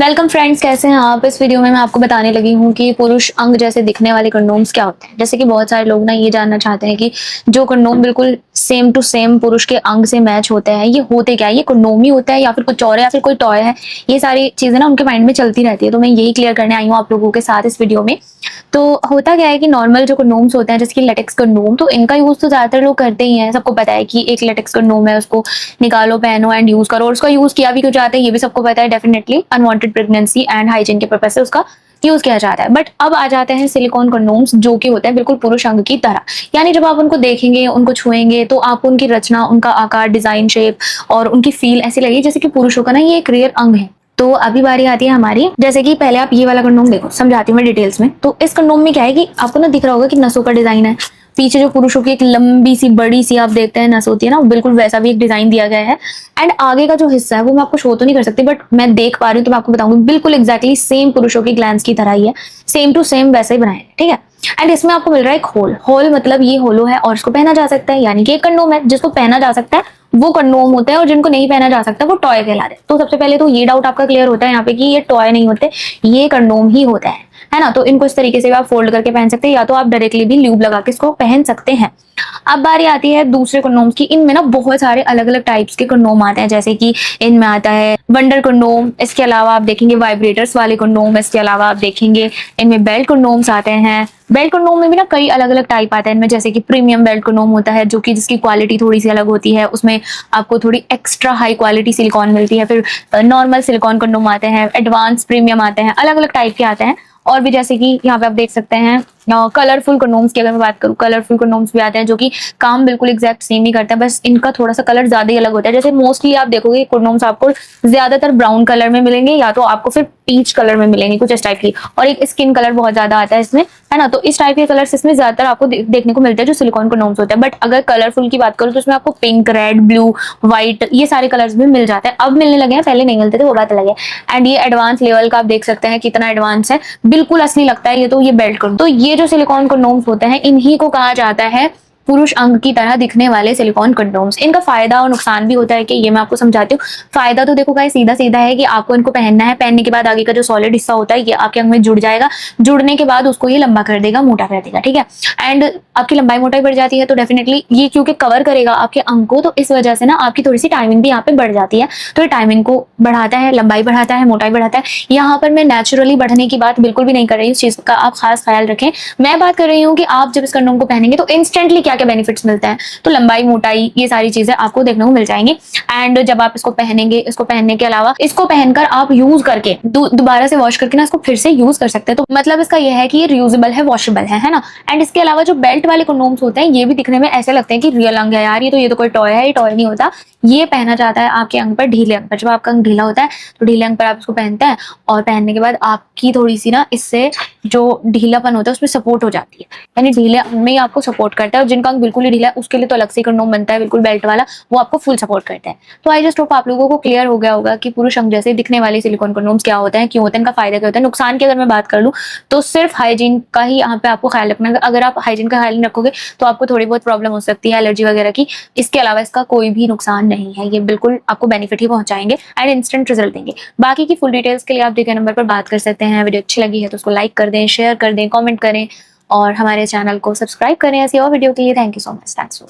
Welcome friends, कैसे हैं आप। इस वीडियो में मैं आपको बताने लगी हूँ कि पुरुष अंग जैसे दिखने वाले कंडोम्स क्या होते हैं। जैसे कि बहुत सारे लोग ना ये जानना चाहते हैं कि जो कंडोम बिल्कुल सेम टू सेम पुरुष के अंग से मैच होते हैं, ये होते क्या है, ये कंडोम ही होता है या फिर कुछ और है या फिर कोई टॉय है। ये सारी चीजें ना उनके माइंड में चलती रहती है, तो मैं यही क्लियर करने आई हूँ आप लोगों के साथ इस वीडियो में। तो होता क्या है कि नॉर्मल जो कंडोम्स होते हैं, जैसे कि लेटेक्स कंडोम, तो इनका यूज तो ज्यादातर लोग करते ही हैं। सबको पता है कि एक लेटेक्स कंडोम है, उसको निकालो, पहनो एंड यूज करो। और उसका यूज किया भी क्यों जाता है ये भी सबको पता है। Definitely unwanted pregnancy and hygiene के पर्पज से उसका यूज किया जाता है। बट अब आ जाते हैं सिलिकॉन कंडोम्स, जो कि होते हैं बिल्कुल पुरुष अंग की तरह। यानी जब आप उनको देखेंगे, उनको छुएंगे, तो आपको उनकी रचना, उनका आकार, डिजाइन, शेप और उनकी फील ऐसी लगेगी जैसे कि पुरुषों का ना ये एक रियल अंग है। तो अभी बारी आती है हमारी। जैसे कि पहले आप ये वाला कंडोम देखो, समझाती हूँ मैं डिटेल्स में। तो इस कंडोम में क्या है कि आपको ना दिख रहा होगा कि नसों का डिजाइन है। पीछे जो पुरुषों की एक लंबी सी बड़ी सी आप देखते हैं नस होती है ना, बिल्कुल वैसा भी एक डिजाइन दिया गया है। एंड आगे का जो हिस्सा है वो मैं आपको शो तो नहीं कर सकती, बट मैं देख पा रही हूँ तो मैं आपको बताऊंगी। बिल्कुल एग्जैक्टली सेम पुरुषों की ग्लैंड्स की तरह ही है, सेम टू सेम वैसे ही बनाया है, ठीक है। एंड इसमें आपको मिल रहा है एक होल। होल मतलब ये होलो है और इसको पहना जा सकता है, यानी कि एक कंडोम है। जिसको पहना जा सकता है वो कंडोम होते हैं, और जिनको नहीं पहना जा सकता वो टॉय कहलाते हैं। तो सबसे पहले तो ये डाउट आपका क्लियर होता है यहाँ पे कि ये टॉय नहीं होते, ये कंडोम ही होता है ना। तो इनको इस तरीके से भी आप फोल्ड करके पहन सकते हैं, या तो आप डायरेक्टली भी ल्यूब लगा के इसको पहन सकते हैं। अब बारी आती है दूसरे कंडोम्स की। इनमें ना बहुत सारे अलग अलग टाइप्स के कंडोम आते हैं। जैसे कि इनमें आता है वंडर कंडोम, इसके अलावा आप देखेंगे वाइब्रेटर्स वाले कंडोम, इसके अलावा आप देखेंगे इनमें बेल्ट कंडोम्स आते हैं। बेल्ट कंडोम में भी ना कई अलग अलग टाइप आते हैं इनमें। जैसे कि प्रीमियम बेल्ट कंडोम होता है, जो कि जिसकी क्वालिटी थोड़ी सी अलग होती है, उसमें आपको थोड़ी एक्स्ट्रा हाई क्वालिटी सिलिकॉन मिलती है। फिर नॉर्मल सिलिकॉन कंडोम आते हैं, एडवांस प्रीमियम आते हैं, अलग अलग टाइप के आते हैं। और भी जैसे कि यहाँ पे आप देख सकते हैं कलरफुल कंडोम्स की अगर मैं बात करूँ, कलरफुल कंडोम्स भी आते हैं जो कि काम बिल्कुल एग्जैक्ट सेम ही करते हैं, बस इनका थोड़ा सा कलर ज्यादा ही अलग होता है। जैसे मोस्टली आप देखोगे कंडोम्स आपको ज्यादातर ब्राउन कलर में मिलेंगे, या तो आपको फिर पीच कलर में मिलेंगे, कुछ इस टाइप की। और एक स्किन कलर बहुत ज्यादा आता है इसमें, है ना। तो इस टाइप के कलर्स इसमें ज्यादातर आपको देखने को मिलते हैं जो सिलिकॉन कंडोम्स होते हैं। बट अगर कलरफुल की बात करूँ तो इसमें आपको पिंक, रेड, ब्लू, व्हाइट, ये सारे कलर्स भी मिल जाते हैं। अब मिलने लगे हैं, पहले नहीं मिलते थे, वो बात अलग है। एंड ये एडवांस लेवल का आप देख सकते हैं कितना एडवांस है, बिल्कुल असली लगता है ये। तो ये बेल्ट कंडोम, तो ये जो सिलिकॉन कंडोम्स होते हैं इन्हीं को कहा जाता है पुरुष अंग की तरह दिखने वाले सिलिकॉन कंडोम्स। इनका फायदा और नुकसान भी होता है कि ये मैं आपको समझाती हूँ। फायदा तो देखो गाइस सीधा सीधा है कि आपको इनको पहनना है, पहनने के बाद आगे का जो सॉलिड हिस्सा होता है ये आपके अंग में जुड़ जाएगा। जुड़ने के बाद उसको ये लंबा कर देगा, मोटा कर देगा, ठीक है। एंड आपकी लंबाई मोटाई बढ़ जाती है, तो डेफिनेटली ये क्योंकि कवर करेगा आपके अंग को, तो इस वजह से ना आपकी थोड़ी सी टाइमिंग भी यहाँ पे बढ़ जाती है। तो ये टाइमिंग को बढ़ाता है, लंबाई बढ़ाता है, मोटाई बढ़ाता है। यहाँ पर मैं नेचुरली बढ़ने की बात बिल्कुल भी नहीं कर रही हूँ, इस चीज का आप खास ख्याल रखें। मैं बात कर रही हूँ कि आप जब इस कंडोम को पहनेंगे तो इंस्टेंटली क्या क्या बेनिफिट्स मिलते हैं। तो लंबाई, मोटाई, ये सारी चीजें आपको देखने को मिल जाएंगी। एंड जब आप इसको पहनेंगे, इसको पहनने के अलावा इसको पहनकर आप यूज करके दोबारा से वॉश करके ना इसको फिर से यूज कर सकते हैं। तो मतलब इसका यह है कि ये रियूजेबल है, वॉशेबल है ना। एंड इसके अलावा जो बेल्ट वाले कंडोम्स होते हैं ये भी दिखने में ऐसे लगते हैं कि रियल अंग है यार, ये तो कोई टॉय है, ये टॉय नहीं होता। ये पहना जाता है आपके अंग पर, ढीले अंग पर। जब आपका अंग ढीला होता है तो ढीले अंग पर आप इसको पहनते हैं, और पहनने के बाद आपकी थोड़ी सी ना इससे जो ढीलापन होता है उसमें सपोर्ट हो जाती है। यानी ढीले अंग में ही आपको सपोर्ट करता है। और जिनका अंग बिल्कुल ही ढीला है उसके लिए तो अलग से कंडोम बनता है, बिल्कुल बेल्ट वाला, वो आपको फुल सपोर्ट करता है। तो आई जस्ट होप आप लोगों को क्लियर हो गया होगा कि पुरुष अंग जैसे दिखने वाले सिलिकॉन कंडोम्स क्या होते हैं, क्यों होते हैं, इनका फायदा क्या होता है। नुकसान की अगर मैं बात कर लूँ तो सिर्फ हाइजीन का ही यहाँ पे आपको ख्याल रखना है। अगर आप हाइजीन का ख्याल नहीं रखोगे तो आपको थोड़ी बहुत प्रॉब्लम हो सकती है एलर्जी वगैरह की। इसके अलावा इसका कोई भी नुकसान नहीं है, ये बिल्कुल आपको बेनिफिट ही पहुंचाएंगे एंड इंस्टेंट रिजल्ट देंगे। बाकी की फुल डिटेल्स के लिए आप दिए गए नंबर पर बात कर सकते हैं। वीडियो अच्छी लगी है तो उसको लाइक कर दें, शेयर कर दें, कमेंट करें और हमारे चैनल को सब्सक्राइब करें ऐसी और वीडियो के लिए। Thank you so much. Thanks.